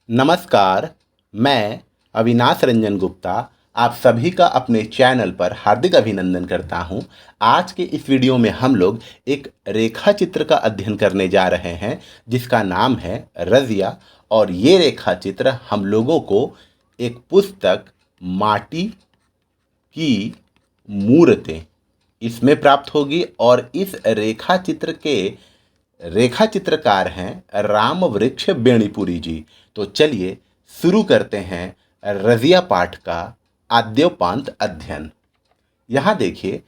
नमस्कार, मैं अविनाश रंजन गुप्ता आप सभी का अपने चैनल पर हार्दिक अभिनंदन करता हूं। आज के इस वीडियो में हम लोग एक रेखा चित्र का अध्ययन करने जा रहे हैं जिसका नाम है रज़िया। और ये रेखा चित्र हम लोगों को एक पुस्तक माटी की मूर्तें इसमें प्राप्त होगी। और इस रेखा चित्र के रेखा चित्रकार हैं राम वृक्ष बेणीपुरी जी। तो चलिए शुरू करते हैं रज़िया पाठ का आद्योपांत अध्ययन। यहाँ देखिए,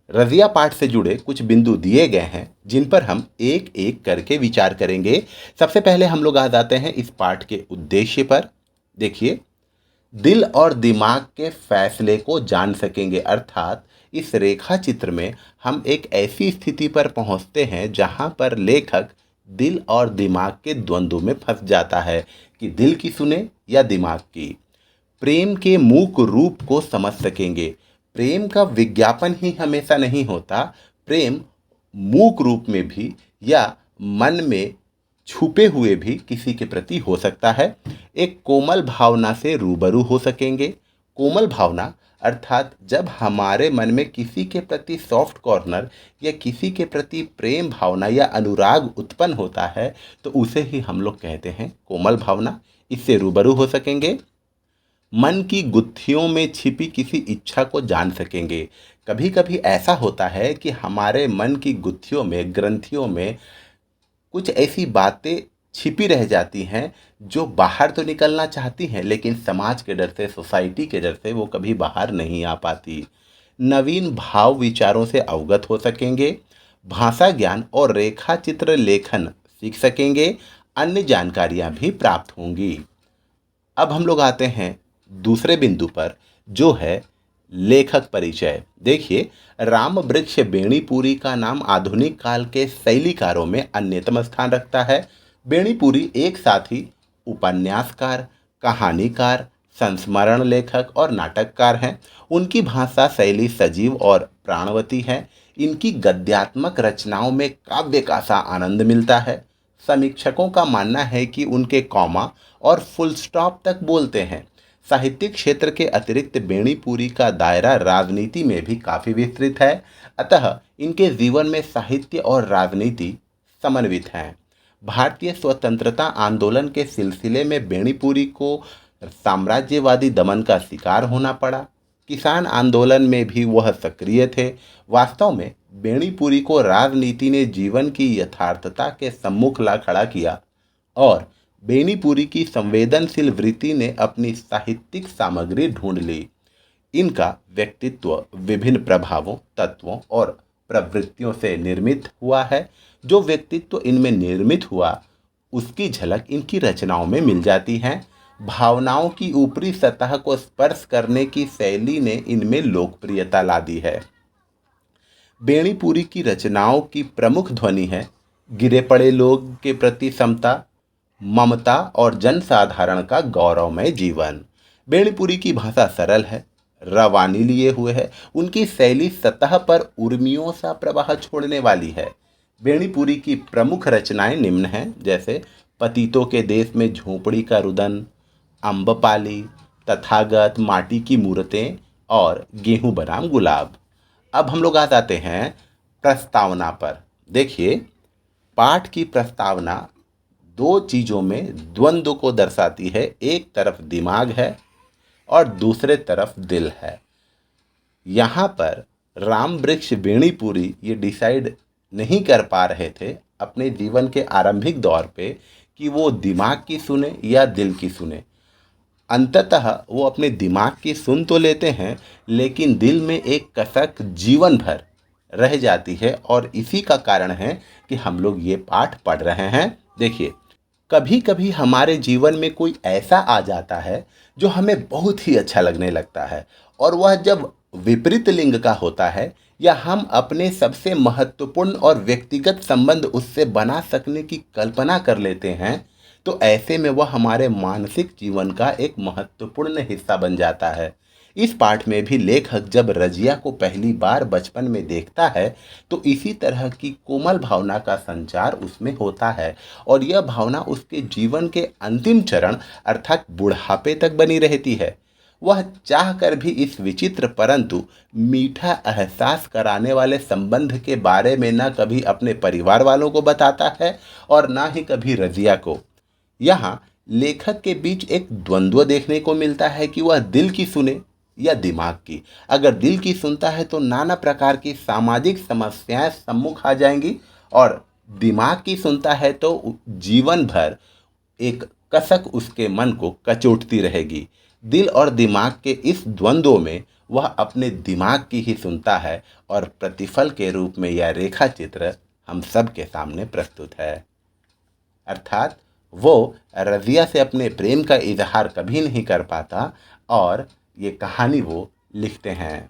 रज़िया पाठ से जुड़े कुछ बिंदु दिए गए हैं जिन पर हम एक एक करके विचार करेंगे। सबसे पहले हम लोग आ जाते हैं इस पाठ के उद्देश्य पर। देखिए, दिल और दिमाग के फैसले को जान सकेंगे, अर्थात इस रेखा चित्र में हम एक ऐसी स्थिति पर पहुंचते हैं जहां पर लेखक दिल और दिमाग के द्वंद्व में फंस जाता है कि दिल की सुने या दिमाग की। प्रेम के मूक रूप को समझ सकेंगे। प्रेम का विज्ञापन ही हमेशा नहीं होता, प्रेम मूक रूप में भी या मन में छुपे हुए भी किसी के प्रति हो सकता है। एक कोमल भावना से रूबरू हो सकेंगे। कोमल भावना अर्थात जब हमारे मन में किसी के प्रति सॉफ्ट कॉर्नर या किसी के प्रति प्रेम भावना या अनुराग उत्पन्न होता है तो उसे ही हम लोग कहते हैं कोमल भावना। इससे रूबरू हो सकेंगे। मन की गुत्थियों में छिपी किसी इच्छा को जान सकेंगे। कभी कभी ऐसा होता है कि हमारे मन की गुत्थियों में, ग्रंथियों में कुछ ऐसी बातें छिपी रह जाती हैं जो बाहर तो निकलना चाहती हैं लेकिन समाज के डर से, सोसाइटी के डर से वो कभी बाहर नहीं आ पाती। नवीन भाव विचारों से अवगत हो सकेंगे। भाषा ज्ञान और रेखा चित्र लेखन सीख सकेंगे। अन्य जानकारियां भी प्राप्त होंगी। अब हम लोग आते हैं दूसरे बिंदु पर, जो है लेखक परिचय। देखिए, राम वृक्ष बेणीपुरी का नाम आधुनिक काल के शैलीकारों में अन्यतम स्थान रखता है। बेणीपुरी एक साथ ही उपन्यासकार, कहानीकार, संस्मरण लेखक और नाटककार हैं। उनकी भाषा शैली सजीव और प्राणवती है। इनकी गद्यात्मक रचनाओं में काव्य का सा आनंद मिलता है। समीक्षकों का मानना है कि उनके कॉमा और फुल स्टॉप तक बोलते हैं। साहित्यिक क्षेत्र के अतिरिक्त बेणीपुरी का दायरा राजनीति में भी काफ़ी विस्तृत है, अतः इनके जीवन में साहित्य और राजनीति समन्वित हैं। भारतीय स्वतंत्रता आंदोलन के सिलसिले में बेणीपुरी को साम्राज्यवादी दमन का शिकार होना पड़ा। किसान आंदोलन में भी वह सक्रिय थे। वास्तव में बेणीपुरी को राजनीति ने जीवन की यथार्थता के सम्मुख ला खड़ा किया और बेणीपुरी की संवेदनशील वृत्ति ने अपनी साहित्यिक सामग्री ढूंढ ली। इनका व्यक्तित्व विभिन्न प्रभावों, तत्वों और प्रवृत्तियों से निर्मित हुआ है। जो व्यक्तित्व इनमें निर्मित हुआ उसकी झलक इनकी रचनाओं में मिल जाती है। भावनाओं की ऊपरी सतह को स्पर्श करने की शैली ने इनमें लोकप्रियता ला दी है। बेणीपुरी की रचनाओं की प्रमुख ध्वनि है गिरे पड़े लोग के प्रति समता, ममता और जनसाधारण का गौरवमय जीवन। बेणीपुरी की भाषा सरल है, रवानी लिए हुए है। उनकी शैली सतह पर उर्मियों सा प्रवाह छोड़ने वाली है। बेणीपुरी की प्रमुख रचनाएं निम्न हैं, जैसे पतितों के देश में झोंपड़ी का रुदन, अम्बपाली, तथागत, माटी की मूर्तें और गेहूं बनाम गुलाब। अब हम लोग आ जाते हैं प्रस्तावना पर। देखिए, पाठ की प्रस्तावना दो चीज़ों में द्वंद्व को दर्शाती है। एक तरफ दिमाग है और दूसरे तरफ दिल है। यहाँ पर राम वृक्ष बेणीपुरी ये डिसाइड नहीं कर पा रहे थे अपने जीवन के आरंभिक दौर पे कि वो दिमाग की सुने या दिल की सुने। अंततः वो अपने दिमाग की सुन तो लेते हैं लेकिन दिल में एक कसक जीवन भर रह जाती है और इसी का कारण है कि हम लोग ये पाठ पढ़ रहे हैं। देखिए, कभी कभी हमारे जीवन में कोई ऐसा आ जाता है जो हमें बहुत ही अच्छा लगने लगता है और वह जब विपरीत लिंग का होता है या हम अपने सबसे महत्वपूर्ण और व्यक्तिगत संबंध उससे बना सकने की कल्पना कर लेते हैं तो ऐसे में वह हमारे मानसिक जीवन का एक महत्वपूर्ण हिस्सा बन जाता है। इस पाठ में भी लेखक जब रजिया को पहली बार बचपन में देखता है तो इसी तरह की कोमल भावना का संचार उसमें होता है और यह भावना उसके जीवन के अंतिम चरण अर्थात बुढ़ापे तक बनी रहती है। वह चाह कर भी इस विचित्र परंतु मीठा एहसास कराने वाले संबंध के बारे में न कभी अपने परिवार वालों को बताता है और ना ही कभी रजिया को। यहाँ लेखक के बीच एक द्वंद्व देखने को मिलता है कि वह दिल की सुने या दिमाग की। अगर दिल की सुनता है तो नाना प्रकार की सामाजिक समस्याएं सम्मुख आ जाएंगी और दिमाग की सुनता है तो जीवन भर एक कसक उसके मन को कचोटती रहेगी। दिल और दिमाग के इस द्वंद्व में वह अपने दिमाग की ही सुनता है और प्रतिफल के रूप में यह रेखा चित्र हम सब के सामने प्रस्तुत है। अर्थात वो रज़िया से अपने प्रेम का इजहार कभी नहीं कर पाता और ये कहानी वो लिखते हैं।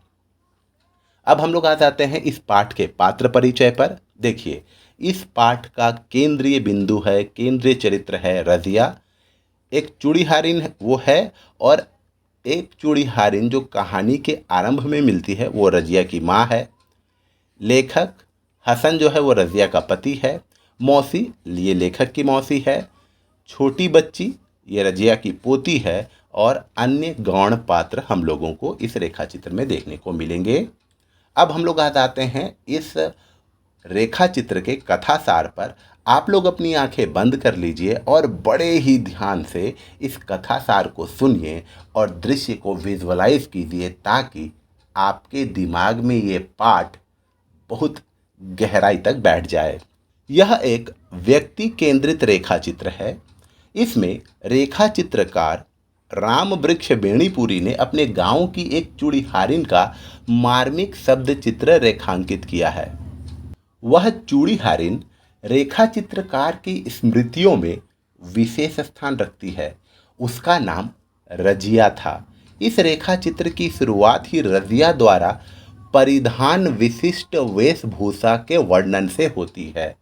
अब हम लोग आ जाते हैं इस पाठ के पात्र परिचय पर। देखिए, इस पाठ का केंद्रीय बिंदु है, केंद्रीय चरित्र है रज़िया। एक चूड़ीहारिन वो है और एक चूड़ीहारिन जो कहानी के आरंभ में मिलती है वो रज़िया की माँ है। लेखक हसन जो है वो रज़िया का पति है। मौसी ये लेखक की मौसी है। छोटी बच्ची ये रज़िया की पोती है और अन्य गौण पात्र हम लोगों को इस रेखा चित्र में देखने को मिलेंगे। अब हम लोग आ जाते हैं इस रेखा चित्र के कथासार पर। आप लोग अपनी आंखें बंद कर लीजिए और बड़े ही ध्यान से इस कथासार को सुनिए और दृश्य को विजुअलाइज कीजिए ताकि आपके दिमाग में ये पाठ बहुत गहराई तक बैठ जाए। यह एक व्यक्ति केंद्रित रेखा चित्र है। इसमें रेखा चित्रकार राम वृक्ष बेणीपुरी ने अपने गांव की एक चूड़ीहारिन का मार्मिक शब्द चित्र रेखांकित किया है। वह चूड़ीहारिन रेखा चित्रकार की स्मृतियों में विशेष स्थान रखती है। उसका नाम रजिया था। इस रेखा चित्र की शुरुआत ही रजिया द्वारा परिधान विशिष्ट वेशभूषा के वर्णन से होती है।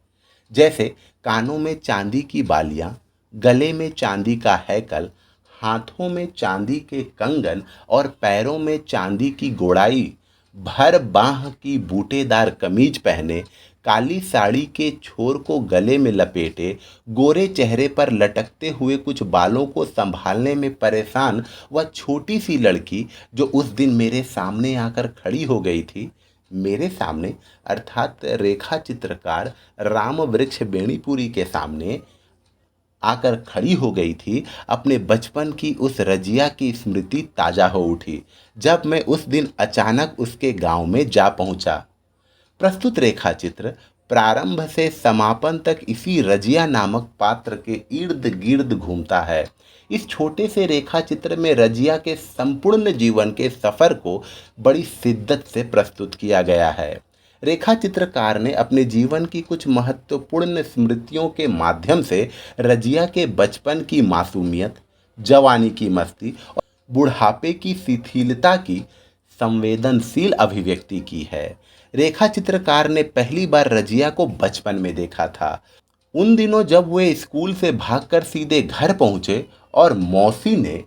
जैसे कानों में चांदी की बालियां, गले में चांदी का हैकल, हाथों में चांदी के कंगन और पैरों में चांदी की गोड़ाई, भर बाह की बूटेदार कमीज पहने, काली साड़ी के छोर को गले में लपेटे, गोरे चेहरे पर लटकते हुए कुछ बालों को संभालने में परेशान वह छोटी सी लड़की जो उस दिन मेरे सामने आकर खड़ी हो गई थी, मेरे सामने अर्थात रेखा चित्रकार राम वृक्ष बेणीपुरी के सामने आकर खड़ी हो गई थी। अपने बचपन की उस रजिया की स्मृति ताज़ा हो उठी जब मैं उस दिन अचानक उसके गांव में जा पहुंचा। प्रस्तुत रेखा चित्र प्रारंभ से समापन तक इसी रजिया नामक पात्र के इर्द गिर्द घूमता है। इस छोटे से रेखा चित्र में रजिया के संपूर्ण जीवन के सफ़र को बड़ी शिद्दत से प्रस्तुत किया गया है। रेखा चित्रकार ने अपने जीवन की कुछ महत्वपूर्ण स्मृतियों के माध्यम से रजिया के बचपन की मासूमियत, जवानी की मस्ती और बुढ़ापे की शिथिलता की संवेदनशील अभिव्यक्ति की है। रेखा चित्रकार ने पहली बार रजिया को बचपन में देखा था। उन दिनों जब वे स्कूल से भागकर सीधे घर पहुंचे और मौसी ने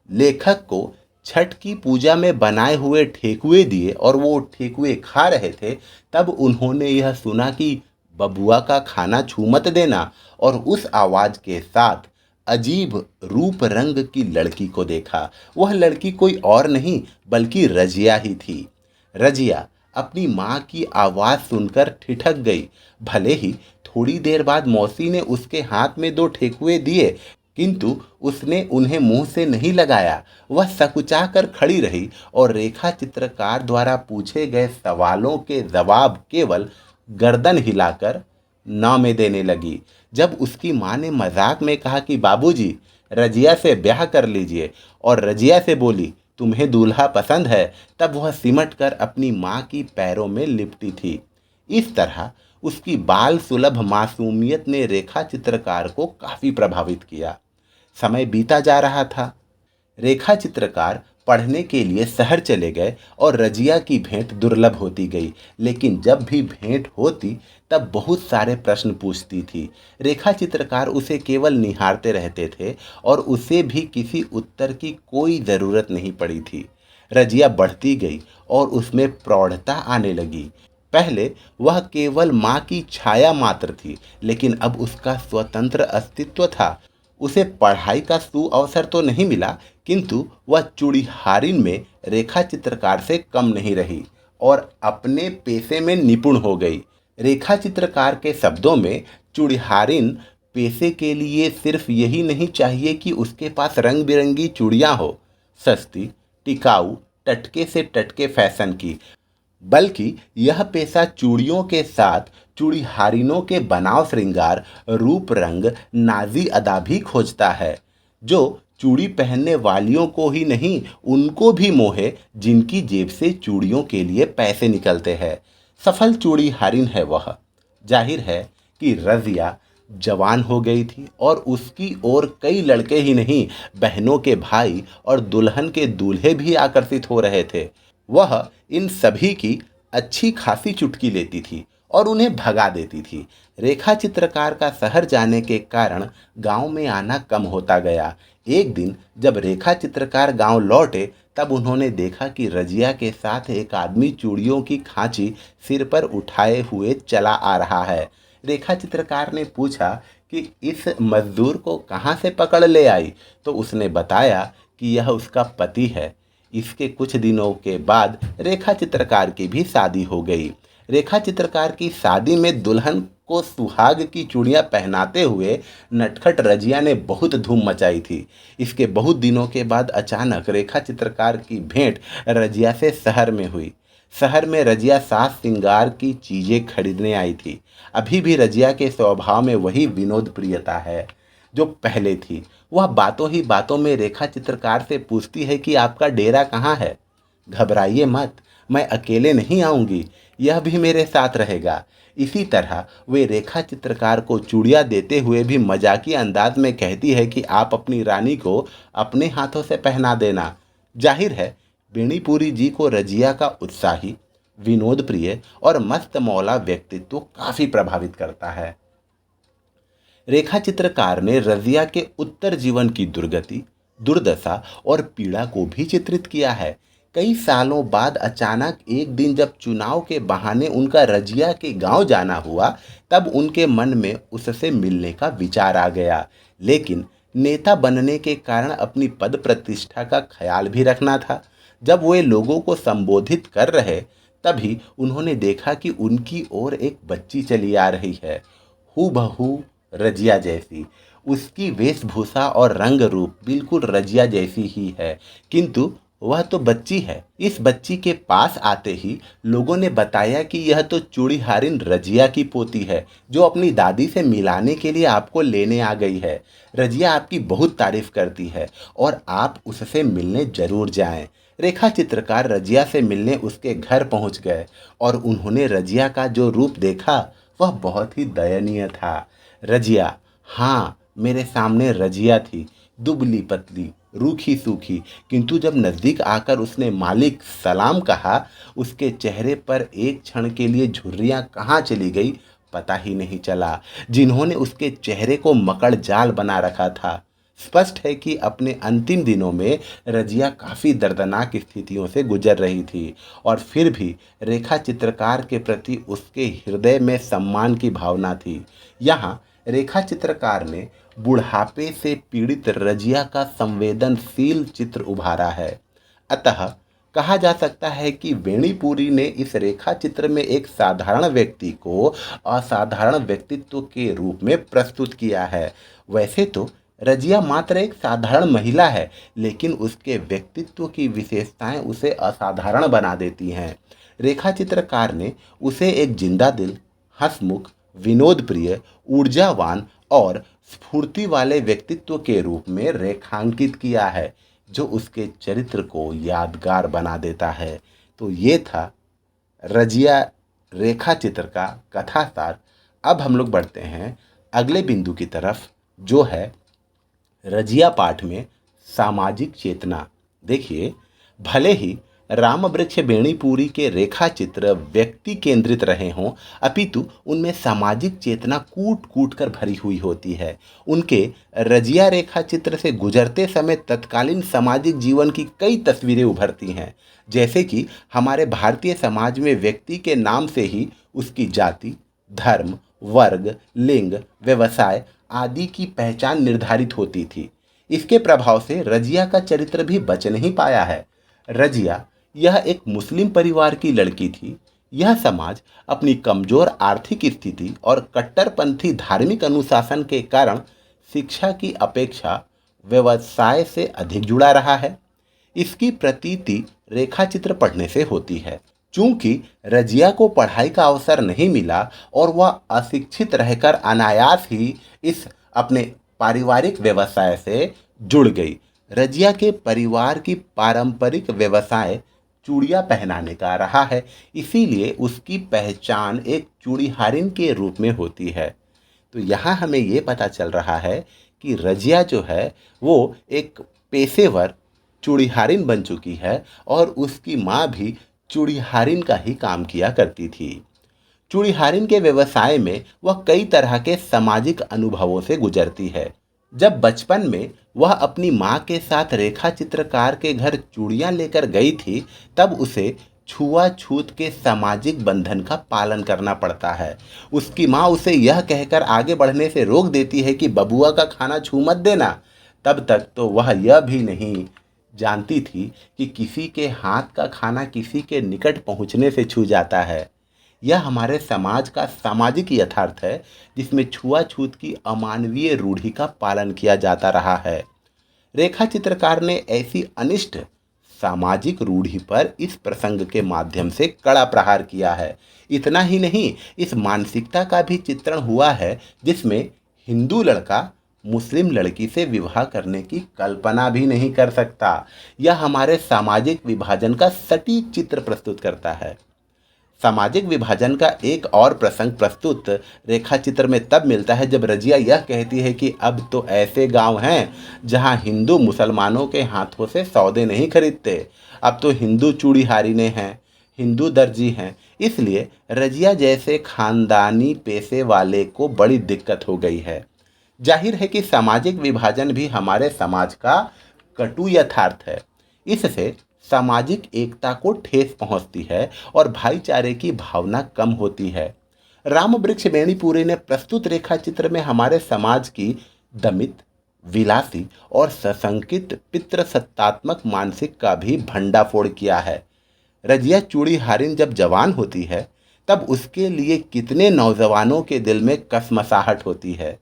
लेखक को छठ की पूजा में बनाए हुए ठेकुए दिए और वो ठेकुए खा रहे थे, तब उन्होंने यह सुना कि बबुआ का खाना छू मत देना और उस आवाज़ के साथ अजीब रूप रंग की लड़की को देखा। वह लड़की कोई और नहीं बल्कि रजिया ही थी। रजिया अपनी माँ की आवाज़ सुनकर ठिठक गई। भले ही थोड़ी देर बाद मौसी ने उसके हाथ में 2 ठेकुए दिए, किंतु उसने उन्हें मुंह से नहीं लगाया। वह सकुचा कर खड़ी रही और रेखा चित्रकार द्वारा पूछे गए सवालों के जवाब केवल गर्दन हिलाकर ना में देने लगी। जब उसकी माँ ने मजाक में कहा कि बाबूजी रजिया से ब्याह कर लीजिए और रजिया से बोली तुम्हें दूल्हा पसंद है, तब वह सिमट कर अपनी माँ की पैरों में लिपटी थी। इस तरह उसकी बाल सुलभ मासूमियत ने रेखा चित्रकार को काफ़ी प्रभावित किया। समय बीता जा रहा था। रेखा चित्रकार पढ़ने के लिए शहर चले गए और रजिया की भेंट दुर्लभ होती गई, लेकिन जब भी भेंट होती तब बहुत सारे प्रश्न पूछती थी। रेखा चित्रकार उसे केवल निहारते रहते थे और उसे भी किसी उत्तर की कोई ज़रूरत नहीं पड़ी थी। रजिया बढ़ती गई और उसमें प्रौढ़ता आने लगी। पहले वह केवल माँ की छाया मात्र थी, लेकिन अब उसका स्वतंत्र अस्तित्व था। उसे पढ़ाई का सुअवसर तो नहीं मिला, किंतु वह चूड़ीहारिन में रेखा चित्रकार से कम नहीं रही और अपने पेशे में निपुण हो गई। रेखा चित्रकार के शब्दों में, चूड़ीहारिन पेशे के लिए सिर्फ यही नहीं चाहिए कि उसके पास रंग बिरंगी चूड़ियाँ हो, सस्ती, टिकाऊ, टटके से टटके फैशन की, बल्कि यह पेशा चूड़ियों के साथ चूड़ीहारिनों के बनाव श्रृंगार, रूप रंग, नाजी अदा भी खोजता है, जो चूड़ी पहनने वालियों को ही नहीं, उनको भी मोहे जिनकी जेब से चूड़ियों के लिए पैसे निकलते हैं। सफल चूड़ीहारिन है वह। जाहिर है कि रज़िया जवान हो गई थी और उसकी ओर कई लड़के ही नहीं, बहनों के भाई और दुल्हन के दूल्हे भी आकर्षित हो रहे थे। वह इन सभी की अच्छी खासी चुटकी लेती थी और उन्हें भगा देती थी। रेखा चित्रकार का शहर जाने के कारण गांव में आना कम होता गया। एक दिन जब रेखा चित्रकार गांव लौटे, तब उन्होंने देखा कि रजिया के साथ एक आदमी चूड़ियों की खांची सिर पर उठाए हुए चला आ रहा है। रेखा चित्रकार ने पूछा कि इस मजदूर को कहाँ से पकड़ ले आई, तो उसने बताया कि यह उसका पति है। इसके कुछ दिनों के बाद रेखा चित्रकार की भी शादी हो गई। रेखा चित्रकार की शादी में दुल्हन को सुहाग की चूड़ियां पहनाते हुए नटखट रजिया ने बहुत धूम मचाई थी। इसके बहुत दिनों के बाद अचानक रेखा चित्रकार की भेंट रजिया से शहर में हुई। शहर में रजिया साज श्रृंगार की चीजें खरीदने आई थी। अभी भी रजिया के स्वभाव में वही विनोद प्रियता है जो पहले थी। वह बातों ही बातों में रेखा चित्रकार से पूछती है कि आपका डेरा कहाँ है। घबराइए मत, मैं अकेले नहीं आऊँगी, यह भी मेरे साथ रहेगा। इसी तरह वे रेखा चित्रकार को चूड़ियाँ देते हुए भी मजाकिया अंदाज में कहती है कि आप अपनी रानी को अपने हाथों से पहना देना। जाहिर है बेनीपुरी जी को रजिया का उत्साही, विनोद प्रिय और मस्त मौला व्यक्तित्व काफ़ी प्रभावित करता है। रेखा चित्रकार ने रजिया के उत्तर जीवन की दुर्गति, दुर्दशा और पीड़ा को भी चित्रित किया है। कई सालों बाद अचानक एक दिन जब चुनाव के बहाने उनका रजिया के गांव जाना हुआ, तब उनके मन में उससे मिलने का विचार आ गया। लेकिन नेता बनने के कारण अपनी पद प्रतिष्ठा का ख्याल भी रखना था। जब वे लोगों को संबोधित कर रहे, तभी उन्होंने देखा कि उनकी ओर एक बच्ची चली आ रही है, हूबहू रजिया जैसी। उसकी वेशभूषा और रंग रूप बिल्कुल रजिया जैसी ही है, किंतु वह तो बच्ची है। इस बच्ची के पास आते ही लोगों ने बताया कि यह तो चूड़ीहारिन रजिया की पोती है, जो अपनी दादी से मिलाने के लिए आपको लेने आ गई है। रजिया आपकी बहुत तारीफ करती है और आप उससे मिलने जरूर जाएं। रेखा चित्रकार रजिया से मिलने उसके घर पहुंच गए और उन्होंने रजिया का जो रूप देखा वह बहुत ही दयनीय था। रजिया, हाँ, मेरे सामने रजिया थी, दुबली पतली, रूखी सूखी, किंतु जब नज़दीक आकर उसने मालिक सलाम कहा, उसके चेहरे पर एक क्षण के लिए झुर्रियाँ कहाँ चली गई पता ही नहीं चला, जिन्होंने उसके चेहरे को मकड़ जाल बना रखा था। स्पष्ट है कि अपने अंतिम दिनों में रजिया काफ़ी दर्दनाक स्थितियों से गुजर रही थी और फिर भी रेखा चित्रकार के प्रति उसके हृदय में सम्मान की भावना थी। यहाँ रेखा चित्रकार ने बुढ़ापे से पीड़ित रजिया का संवेदनशील चित्र उभारा है। अतः कहा जा सकता है कि वेणीपुरी ने इस रेखा चित्र में एक साधारण व्यक्ति को असाधारण व्यक्तित्व के रूप में प्रस्तुत किया है। वैसे तो रजिया मात्र एक साधारण महिला है, लेकिन उसके व्यक्तित्व की विशेषताएं उसे असाधारण बना देती हैं। रेखा चित्रकार ने उसे एक जिंदा दिल, हंसमुख, विनोद प्रिय, ऊर्जावान और स्फूर्ति वाले व्यक्तित्व के रूप में रेखांकित किया है, जो उसके चरित्र को यादगार बना देता है। तो ये था रजिया रेखा चित्र का कथासार। अब हम लोग बढ़ते हैं अगले बिंदु की तरफ, जो है रजिया पाठ में सामाजिक चेतना। देखिए, भले ही रामवृक्ष बेणीपुरी के रेखा चित्र व्यक्ति केंद्रित रहे हों, अपितु उनमें सामाजिक चेतना कूट कूट कर भरी हुई होती है। उनके रजिया रेखा चित्र से गुजरते समय तत्कालीन सामाजिक जीवन की कई तस्वीरें उभरती हैं, जैसे कि हमारे भारतीय समाज में व्यक्ति के नाम से ही उसकी जाति, धर्म, वर्ग, लिंग, व्यवसाय आदि की पहचान निर्धारित होती थी। इसके प्रभाव से रजिया का चरित्र भी बच नहीं पाया है। रजिया यह एक मुस्लिम परिवार की लड़की थी। यह समाज अपनी कमजोर आर्थिक स्थिति और कट्टरपंथी धार्मिक अनुशासन के कारण शिक्षा की अपेक्षा व्यवसाय से अधिक जुड़ा रहा है। इसकी प्रतीति रेखाचित्र पढ़ने से होती है। चूंकि रजिया को पढ़ाई का अवसर नहीं मिला और वह अशिक्षित रहकर अनायास ही इस अपने पारिवारिक व्यवसाय से जुड़ गई। रजिया के परिवार की पारंपरिक व्यवसाय चूड़ियाँ पहनाने का रहा है, इसीलिए उसकी पहचान एक चूड़ीहारिन के रूप में होती है। तो यहाँ हमें ये पता चल रहा है कि रजिया जो है वो एक पेशेवर चूड़ीहारिन बन चुकी है और उसकी माँ भी चूड़ीहारिन का ही काम किया करती थी। चूड़ीहारिन के व्यवसाय में वह कई तरह के सामाजिक अनुभवों से गुजरती है। जब बचपन में वह अपनी माँ के साथ रेखा चित्रकार के घर चूड़ियाँ लेकर गई थी, तब उसे छुआछूत के सामाजिक बंधन का पालन करना पड़ता है। उसकी माँ उसे यह कहकर आगे बढ़ने से रोक देती है कि बबुआ का खाना छू मत देना। तब तक तो वह यह भी नहीं जानती थी कि किसी के हाथ का खाना किसी के निकट पहुँचने से छू जाता है। यह हमारे समाज का सामाजिक यथार्थ है, जिसमें छुआछूत की अमानवीय रूढ़ि का पालन किया जाता रहा है। रेखा चित्रकार ने ऐसी अनिष्ट सामाजिक रूढ़ि पर इस प्रसंग के माध्यम से कड़ा प्रहार किया है। इतना ही नहीं, इस मानसिकता का भी चित्रण हुआ है जिसमें हिंदू लड़का मुस्लिम लड़की से विवाह करने की कल्पना भी नहीं कर सकता। यह हमारे सामाजिक विभाजन का सटीक चित्र प्रस्तुत करता है। सामाजिक विभाजन का एक और प्रसंग प्रस्तुत रेखा चित्र में तब मिलता है जब रजिया यह कहती है कि अब तो ऐसे गांव हैं जहां हिंदू मुसलमानों के हाथों से सौदे नहीं खरीदते। अब तो हिंदू चूड़ीहारिने हैं, हिंदू दर्जी हैं। इसलिए रजिया जैसे खानदानी पेशे वाले को बड़ी दिक्कत हो गई है। जाहिर है कि सामाजिक विभाजन भी हमारे समाज का कटु यथार्थ है। इससे सामाजिक एकता को ठेस पहुंचती है और भाईचारे की भावना कम होती है। रामवृक्ष बेणीपुरी ने प्रस्तुत रेखा चित्र में हमारे समाज की दमित, विलासी और सशंकित पितृसत्तात्मक मानसिक का भी भंडाफोड़ किया है। रजिया चूड़ीहारिन जब जवान होती है तब उसके लिए कितने नौजवानों के दिल में कसमसाहट होती है।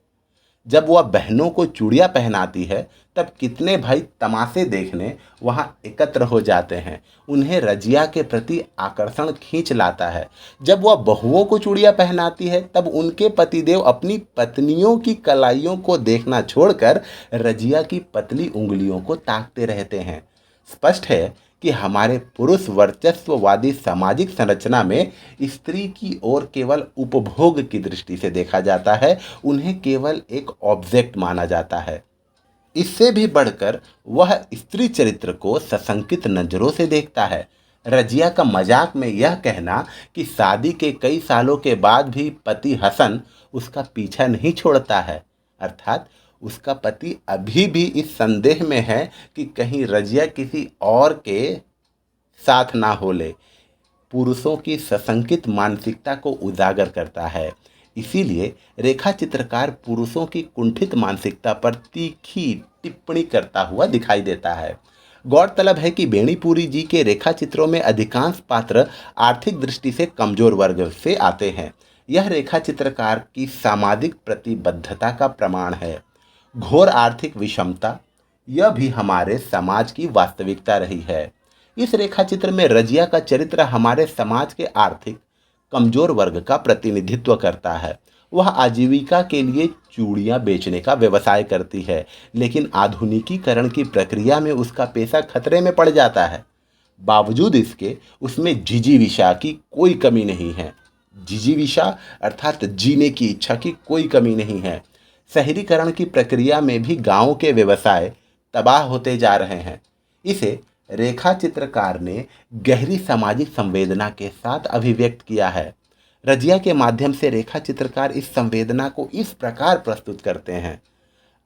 जब वह बहनों को चूड़ियाँ पहनाती है तब कितने भाई तमाशे देखने वहाँ एकत्र हो जाते हैं। उन्हें रजिया के प्रति आकर्षण खींच लाता है। जब वह बहुओं को चूड़ियाँ पहनाती है तब उनके पतिदेव अपनी पत्नियों की कलाइयों को देखना छोड़कर रजिया की पतली उंगलियों को ताकते रहते हैं। स्पष्ट है कि हमारे पुरुष वर्चस्ववादी सामाजिक संरचना में स्त्री की ओर केवल उपभोग की दृष्टि से देखा जाता है। उन्हें केवल एक ऑब्जेक्ट माना जाता है। इससे भी बढ़कर वह स्त्री चरित्र को सशंकित नजरों से देखता है। रजिया का मजाक में यह कहना कि शादी के कई सालों के बाद भी पति हसन उसका पीछा नहीं छोड़ता है, अर्थात उसका पति अभी भी इस संदेह में है कि कहीं रजिया किसी और के साथ ना हो ले, पुरुषों की सशंकित मानसिकता को उजागर करता है। इसीलिए रेखा चित्रकार पुरुषों की कुंठित मानसिकता पर तीखी टिप्पणी करता हुआ दिखाई देता है। गौरतलब है कि बेणीपुरी जी के रेखा चित्रों में अधिकांश पात्र आर्थिक दृष्टि से कमजोर वर्ग से आते हैं। यह रेखा चित्रकार की सामाजिक प्रतिबद्धता का प्रमाण है। घोर आर्थिक विषमता यह भी हमारे समाज की वास्तविकता रही है। इस रेखा चित्र में रजिया का चरित्र हमारे समाज के आर्थिक कमजोर वर्ग का प्रतिनिधित्व करता है। वह आजीविका के लिए चूड़ियाँ बेचने का व्यवसाय करती है, लेकिन आधुनिकीकरण की प्रक्रिया में उसका पेशा खतरे में पड़ जाता है। बावजूद इसके उसमें जिजीविषा की कोई कमी नहीं है। जिजीविषा अर्थात जीने की इच्छा की कोई कमी नहीं है। शहरीकरण की प्रक्रिया में भी गांव के व्यवसाय तबाह होते जा रहे हैं। इसे रेखा चित्रकार ने गहरी सामाजिक संवेदना के साथ अभिव्यक्त किया है। रजिया के माध्यम से रेखा चित्रकार इस संवेदना को इस प्रकार प्रस्तुत करते हैं।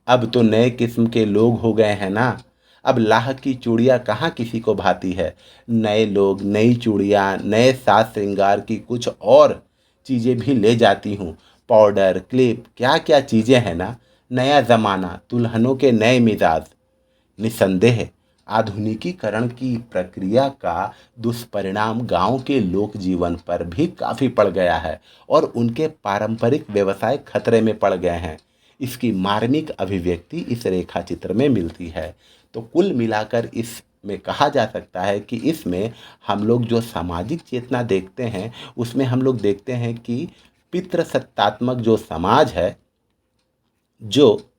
अब तो नए किस्म के लोग हो गए हैं ना, अब लाह की चूड़ियाँ कहाँ किसी को भाती है। नए लोग, नई चूड़ियाँ, नए साज श्रृंगार की कुछ और चीज़ें भी ले जाती हूँ। पाउडर, क्लिप, क्या क्या चीज़ें हैं ना। नया ज़माना, दुल्हनों के नए मिजाज। निसंदेह आधुनिकीकरण की प्रक्रिया का दुष्परिणाम गांव के लोक जीवन पर भी काफ़ी पड़ गया है और उनके पारंपरिक व्यवसाय खतरे में पड़ गए हैं। इसकी मार्मिक अभिव्यक्ति इस रेखा चित्र में मिलती है। तो कुल मिलाकर इसमें कहा जा सकता है कि इसमें हम लोग जो सामाजिक चेतना देखते हैं, उसमें हम लोग देखते हैं कि पितृसत्तात्मक जो समाज है, जो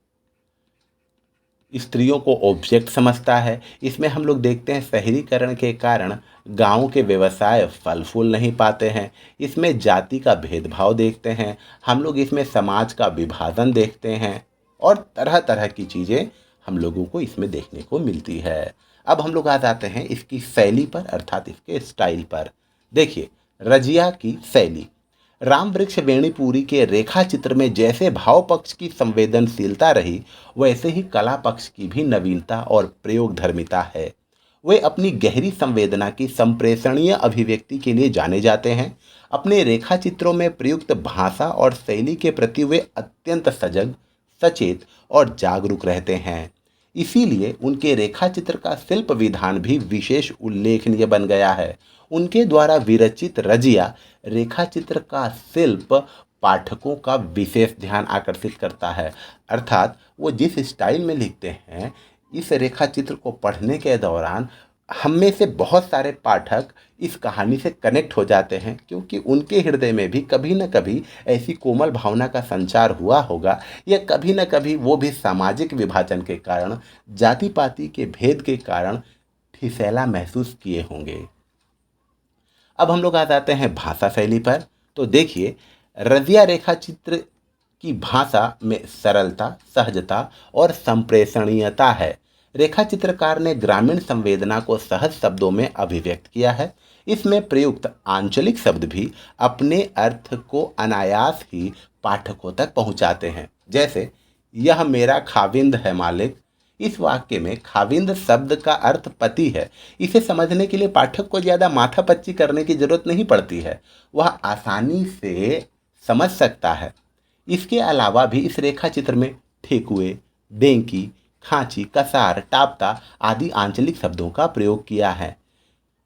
स्त्रियों को ऑब्जेक्ट समझता है, इसमें हम लोग देखते हैं शहरीकरण के कारण गांव के व्यवसाय फल फूल नहीं पाते हैं। इसमें जाति का भेदभाव देखते हैं हम लोग, इसमें समाज का विभाजन देखते हैं और तरह तरह की चीज़ें हम लोगों को इसमें देखने को मिलती है। अब हम लोग आ जाते हैं इसकी शैली पर, अर्थात इसके स्टाइल पर। देखिए, रजिया की शैली। राम वृक्ष वेणीपुरी के रेखा चित्र में जैसे भाव पक्ष की संवेदनशीलता रही, वैसे ही कला पक्ष की भी नवीनता और प्रयोगधर्मिता है। वे अपनी गहरी संवेदना की संप्रेषणीय अभिव्यक्ति के लिए जाने जाते हैं। अपने रेखा चित्रों में प्रयुक्त भाषा और शैली के प्रति वे अत्यंत सजग, सचेत और जागरूक रहते हैं। इसीलिए उनके रेखा चित्र का शिल्प विधान भी विशेष उल्लेखनीय बन गया है। उनके द्वारा विरचित रजिया रेखा चित्र का शिल्प पाठकों का विशेष ध्यान आकर्षित करता है। अर्थात वो जिस स्टाइल में लिखते हैं, इस रेखा चित्र को पढ़ने के दौरान हम में से बहुत सारे पाठक इस कहानी से कनेक्ट हो जाते हैं, क्योंकि उनके हृदय में भी कभी न कभी ऐसी कोमल भावना का संचार हुआ होगा, या कभी न कभी वो भी सामाजिक विभाजन के कारण, जाति पाति के भेद के कारण ठिठैला महसूस किए होंगे। अब हम लोग आ जाते हैं भाषा शैली पर। तो देखिए, रजिया रेखा चित्र की भाषा में सरलता, सहजता और संप्रेषणीयता है। रेखा चित्रकार ने ग्रामीण संवेदना को सहज शब्दों में अभिव्यक्त किया है। इसमें प्रयुक्त आंचलिक शब्द भी अपने अर्थ को अनायास ही पाठकों तक पहुंचाते हैं। जैसे, यह मेरा खाविंद है मालिक। इस वाक्य में खाविंद शब्द का अर्थ पति है। इसे समझने के लिए पाठक को ज़्यादा माथापच्ची करने की जरूरत नहीं पड़ती है, वह आसानी से समझ सकता है। इसके अलावा भी इस रेखा चित्र में ठेकुए, डेंकी, खांची, कसार, टापता आदि आंचलिक शब्दों का प्रयोग किया है।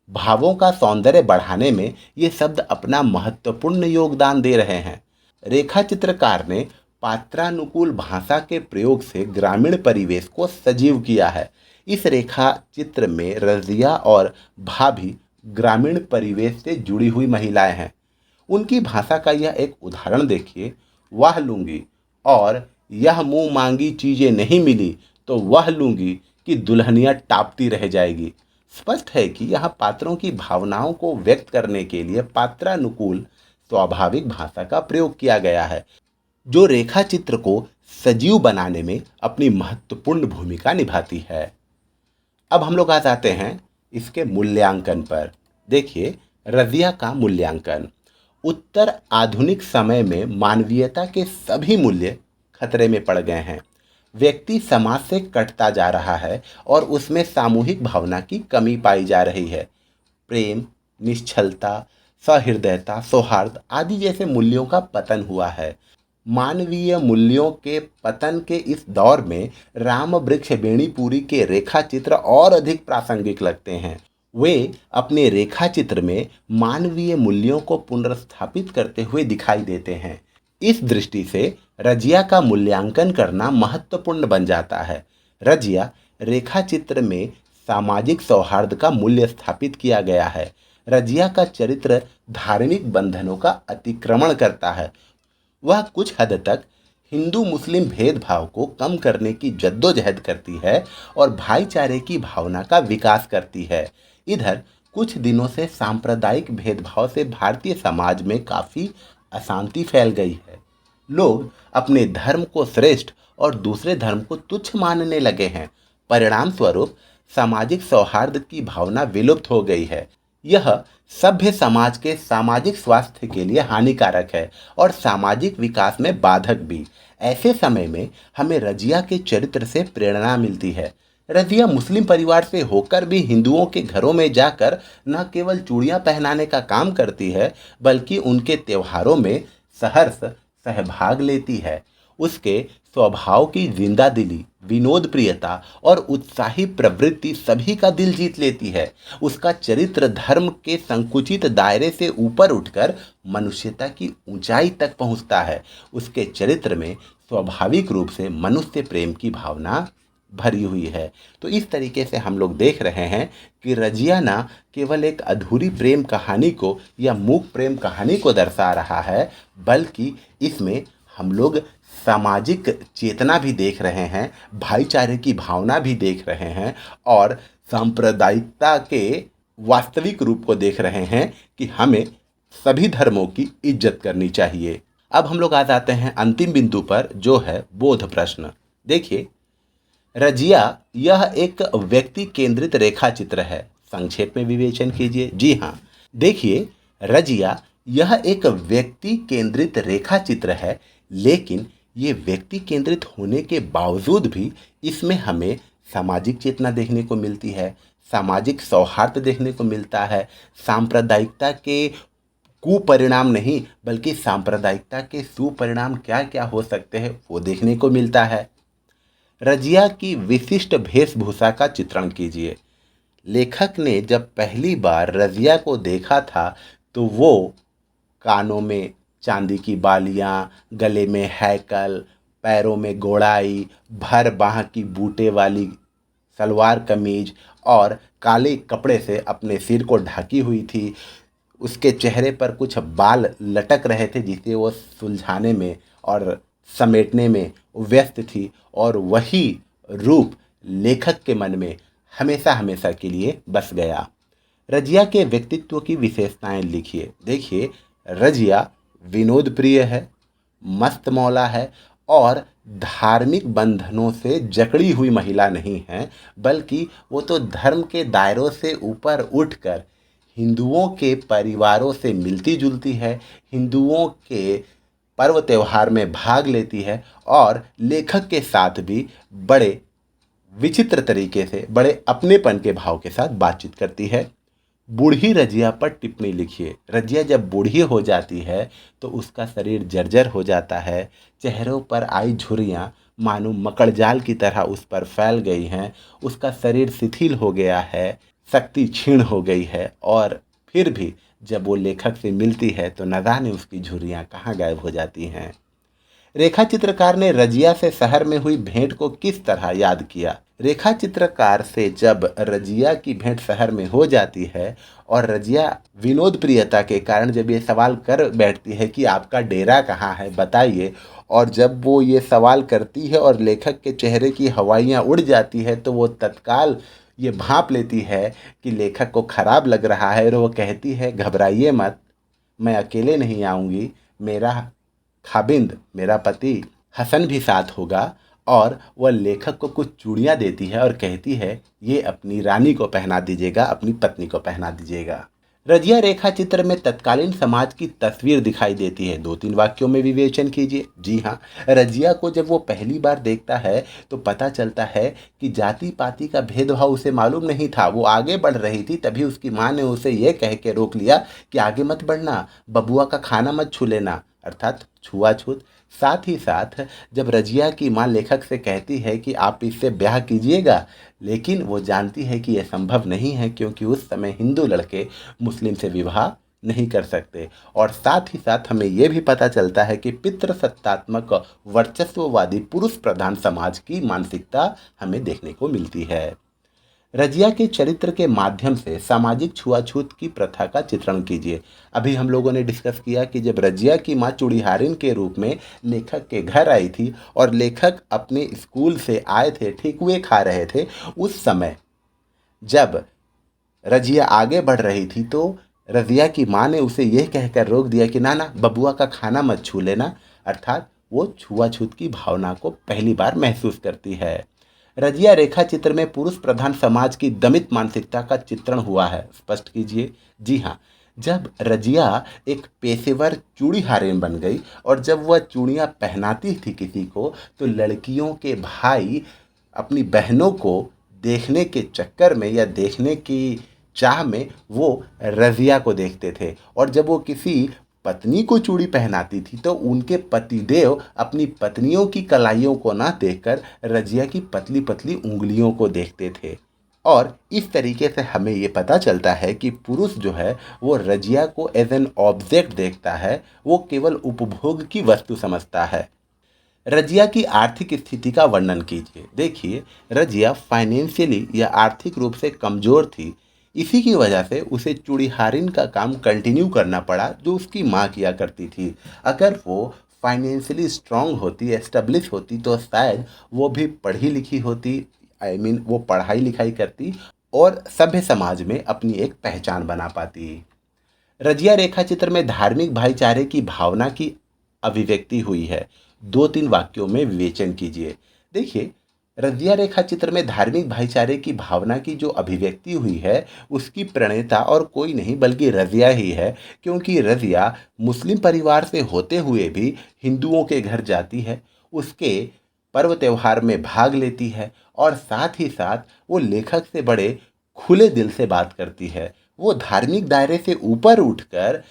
भावों का सौंदर्य बढ़ाने में ये शब्द अपना महत्वपूर्ण योगदान दे रहे हैं। रेखा चित्रकार ने पात्रानुकूल भाषा के प्रयोग से ग्रामीण परिवेश को सजीव किया है। इस रेखा चित्र में रजिया और भाभी ग्रामीण परिवेश से जुड़ी हुई महिलाएं हैं। उनकी भाषा का यह एक उदाहरण देखिए, वह लूंगी और यह मुंह मांगी चीजें नहीं मिली तो वह लूंगी कि दुल्हनिया टापती रह जाएगी। स्पष्ट है कि यहाँ पात्रों की भावनाओं को व्यक्त करने के लिए पात्रानुकूल स्वाभाविक भाषा का प्रयोग किया गया है, जो रेखा चित्र को सजीव बनाने में अपनी महत्वपूर्ण भूमिका निभाती है। अब हम लोग आ जाते हैं इसके मूल्यांकन पर। देखिए, रजिया का मूल्यांकन। उत्तर आधुनिक समय में मानवीयता के सभी मूल्य खतरे में पड़ गए हैं। व्यक्ति समाज से कटता जा रहा है और उसमें सामूहिक भावना की कमी पाई जा रही है। प्रेम, निश्चलता, सहृदयता, सौहार्द आदि जैसे मूल्यों का पतन हुआ है। मानवीय मूल्यों के पतन के इस दौर में राम वृक्ष वेणीपुरी के रेखा चित्र और अधिक प्रासंगिक लगते हैं। वे अपने रेखा चित्र में मानवीय मूल्यों को पुनर्स्थापित करते हुए दिखाई देते हैं। इस दृष्टि से रजिया का मूल्यांकन करना महत्वपूर्ण बन जाता है। रजिया रेखा चित्र में सामाजिक सौहार्द का मूल्य स्थापित किया गया है। रजिया का चरित्र धार्मिक बंधनों का अतिक्रमण करता है। वह कुछ हद तक हिंदू मुस्लिम भेदभाव को कम करने की जद्दोजहद करती है और भाईचारे की भावना का विकास करती है। इधर कुछ दिनों से सांप्रदायिक भेदभाव से भारतीय समाज में काफ़ी अशांति फैल गई है। लोग अपने धर्म को श्रेष्ठ और दूसरे धर्म को तुच्छ मानने लगे हैं। परिणाम स्वरूप सामाजिक सौहार्द की भावना विलुप्त हो गई है। यह सभ्य समाज के सामाजिक स्वास्थ्य के लिए हानिकारक है और सामाजिक विकास में बाधक भी। ऐसे समय में हमें रजिया के चरित्र से प्रेरणा मिलती है। रजिया मुस्लिम परिवार से होकर भी हिंदुओं के घरों में जाकर न केवल चूड़ियां पहनाने का काम करती है, बल्कि उनके त्योहारों में सहर्ष सहभाग लेती है। उसके स्वभाव की जिंदा दिली, विनोद प्रियता और उत्साही प्रवृत्ति सभी का दिल जीत लेती है। उसका चरित्र धर्म के संकुचित दायरे से ऊपर उठकर मनुष्यता की ऊंचाई तक पहुंचता है। उसके चरित्र में स्वाभाविक रूप से मनुष्य प्रेम की भावना भरी हुई है। तो इस तरीके से हम लोग देख रहे हैं कि रजिया ना केवल एक अधूरी प्रेम कहानी को या मूक प्रेम कहानी को दर्शा रहा है, बल्कि इसमें हम लोग सामाजिक चेतना भी देख रहे हैं, भाईचारे की भावना भी देख रहे हैं और सांप्रदायिकता के वास्तविक रूप को देख रहे हैं कि हमें सभी धर्मों की इज्जत करनी चाहिए। अब हम लोग आ जाते हैं अंतिम बिंदु पर, जो है बोध प्रश्न। देखिए, रजिया यह एक व्यक्ति केंद्रित रेखा चित्र है। संक्षेप में विवेचन कीजिए। जी हाँ, देखिए, रजिया यह एक व्यक्ति केंद्रित रेखा चित्र है, लेकिन ये व्यक्ति केंद्रित होने के बावजूद भी इसमें हमें सामाजिक चेतना देखने को मिलती है, सामाजिक सौहार्द देखने को मिलता है, सांप्रदायिकता के कुपरिणाम नहीं बल्कि सांप्रदायिकता के सुपरिणाम क्या क्या हो सकते हैं वो देखने को मिलता है। रजिया की विशिष्ट वेशभूषा का चित्रण कीजिए। लेखक ने जब पहली बार रजिया को देखा था तो वो कानों में चांदी की बालियां, गले में हैकल, पैरों में गोड़ाई, भर बाह की बूटे वाली सलवार कमीज और काले कपड़े से अपने सिर को ढकी हुई थी। उसके चेहरे पर कुछ बाल लटक रहे थे जिसे वो सुलझाने में और समेटने में व्यस्त थी, और वही रूप लेखक के मन में हमेशा हमेशा के लिए बस गया। रजिया के व्यक्तित्व की विशेषताएं लिखिए। देखिए, रजिया विनोद प्रिय है, मस्त मौला है और धार्मिक बंधनों से जकड़ी हुई महिला नहीं है, बल्कि वो तो धर्म के दायरों से ऊपर उठकर हिंदुओं के परिवारों से मिलती जुलती है, हिंदुओं के पर्व त्यौहार में भाग लेती है और लेखक के साथ भी बड़े विचित्र तरीके से, बड़े अपनेपन के भाव के साथ बातचीत करती है। बूढ़ी रजिया पर टिप्पणी लिखिए। रजिया जब बूढ़ी हो जाती है तो उसका शरीर जर्जर हो जाता है, चेहरों पर आई झुर्रियाँ मानो मकड़जाल की तरह उस पर फैल गई हैं, उसका शरीर शिथिल हो गया है, शक्ति क्षीण हो गई है, और फिर भी जब वो लेखक से मिलती है तो न जाने उसकी झुर्रियाँ कहाँ गायब हो जाती हैं। रेखा चित्रकार ने रजिया से शहर में हुई भेंट को किस तरह याद किया। रेखा चित्रकार से जब रजिया की भेंट शहर में हो जाती है और रजिया विनोद प्रियता के कारण जब ये सवाल कर बैठती है कि आपका डेरा कहाँ है बताइए, और जब वो ये सवाल करती है और लेखक के चेहरे की हवाइयाँ उड़ जाती है तो वो तत्काल ये भांप लेती है कि लेखक को खराब लग रहा है और वो कहती है, घबराइए मत, मैं अकेले नहीं आऊँगी, मेरा खाबिंद, मेरा पति हसन भी साथ होगा। और वह लेखक को कुछ चूड़ियाँ देती है और कहती है, ये अपनी रानी को पहना दीजिएगा, अपनी पत्नी को पहना दीजिएगा। रजिया रेखा चित्र में तत्कालीन समाज की तस्वीर दिखाई देती है। 2-3 वाक्यों में विवेचन कीजिए। जी हाँ, रजिया को जब वो पहली बार देखता है तो पता चलता है कि जाति पाति का भेदभाव उसे मालूम नहीं था। वो आगे बढ़ रही थी, तभी उसकी माँ ने उसे ये कह के रोक लिया कि आगे मत बढ़ना, बबुआ का खाना मत छू लेना, अर्थात छुआछूत। साथ ही साथ जब रजिया की माँ लेखक से कहती है कि आप इससे ब्याह कीजिएगा, लेकिन वो जानती है कि यह संभव नहीं है क्योंकि उस समय हिंदू लड़के मुस्लिम से विवाह नहीं कर सकते। और साथ ही साथ हमें ये भी पता चलता है कि पितृसत्तात्मक वर्चस्ववादी पुरुष प्रधान समाज की मानसिकता हमें देखने को मिलती है। रजिया के चरित्र के माध्यम से सामाजिक छुआछूत की प्रथा का चित्रण कीजिए। अभी हम लोगों ने डिस्कस किया कि जब रजिया की माँ चूड़ीहारिन के रूप में लेखक के घर आई थी और लेखक अपने स्कूल से आए थे, ठेकुए खा रहे थे, उस समय जब रजिया आगे बढ़ रही थी तो रजिया की माँ ने उसे यह कहकर रोक दिया कि ना ना, बबुआ का खाना मत छू लेना, अर्थात वो छुआछूत की भावना को पहली बार महसूस करती है। रजिया रेखा चित्र में पुरुष प्रधान समाज की दमित मानसिकता का चित्रण हुआ है। स्पष्ट कीजिए। जी हाँ, जब रजिया एक पेशेवर चूड़ी हारिन बन गई और जब वह चूड़ियाँ पहनाती थी किसी को, तो लड़कियों के भाई अपनी बहनों को देखने के चक्कर में या देखने की चाह में वो रजिया को देखते थे, और जब वो किसी पत्नी को चूड़ी पहनाती थी तो उनके पतिदेव अपनी पत्नियों की कलाइयों को ना देखकर रजिया की पतली पतली उंगलियों को देखते थे। और इस तरीके से हमें ये पता चलता है कि पुरुष जो है वो रजिया को एज एन ऑब्जेक्ट देखता है, वो केवल उपभोग की वस्तु समझता है। रजिया की आर्थिक स्थिति का वर्णन कीजिए। देखिए, रजिया फाइनेंशियली या आर्थिक रूप से कमज़ोर थी। इसी की वजह से उसे चूड़ीहारिन का काम कंटिन्यू करना पड़ा जो उसकी माँ किया करती थी। अगर वो फाइनेंशियली स्ट्रांग होती, एस्टेब्लिश होती, तो शायद वो भी पढ़ी लिखी होती, वो पढ़ाई लिखाई करती और सभ्य समाज में अपनी एक पहचान बना पाती। रजिया रेखा चित्र में धार्मिक भाईचारे की भावना की अभिव्यक्ति हुई है। 2-3 वाक्यों में विवेचन कीजिए। देखिए, रजिया रेखा चित्र में धार्मिक भाईचारे की भावना की जो अभिव्यक्ति हुई है, उसकी प्रणेता और कोई नहीं बल्कि रजिया ही है, क्योंकि रजिया मुस्लिम परिवार से होते हुए भी हिंदुओं के घर जाती है, उसके पर्व त्योहार में भाग लेती है और साथ ही साथ वो लेखक से बड़े खुले दिल से बात करती है। वो धार्मिक दायरे से ऊपर उठकर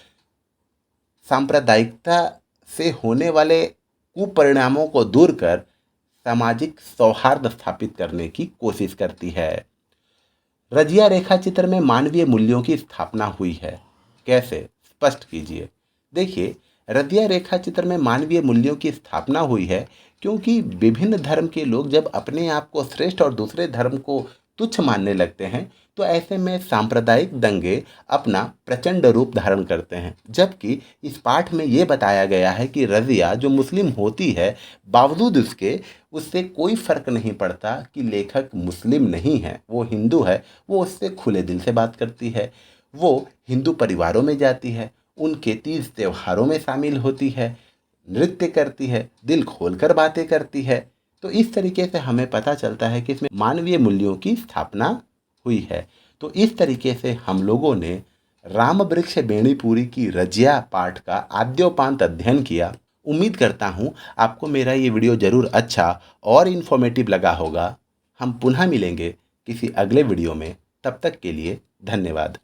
सांप्रदायिकता से होने वाले कुपरिणामों को दूर कर सामाजिक सौहार्द स्थापित करने की कोशिश करती है। रजिया रेखा चित्र में मानवीय मूल्यों की स्थापना हुई है। कैसे? स्पष्ट कीजिए। देखिए, रजिया रेखा चित्र में मानवीय मूल्यों की स्थापना हुई है क्योंकि विभिन्न धर्म के लोग जब अपने आप को श्रेष्ठ और दूसरे धर्म को तुच्छ मानने लगते हैं, तो ऐसे में सांप्रदायिक दंगे अपना प्रचंड रूप धारण करते हैं। जबकि इस पाठ में ये बताया गया है कि रजिया जो मुस्लिम होती है, बावजूद उससे कोई फर्क नहीं पड़ता कि लेखक मुस्लिम नहीं है, वो हिंदू है, वो उससे खुले दिल से बात करती है। वो हिंदू परिवारों में जाती है, उनके तीज त्योहारों में शामिल होती है, नृत्य करती है, दिल खोलकर बातें करती है। तो इस तरीके से हमें पता चलता है कि इसमें मानवीय मूल्यों की स्थापना हुई है। तो इस तरीके से हम लोगों ने राम वृक्ष बेणीपुरी की रजिया पाठ का आद्योपांत अध्ययन किया। उम्मीद करता हूँ आपको मेरा ये वीडियो ज़रूर अच्छा और इन्फॉर्मेटिव लगा होगा। हम पुनः मिलेंगे किसी अगले वीडियो में। तब तक के लिए धन्यवाद।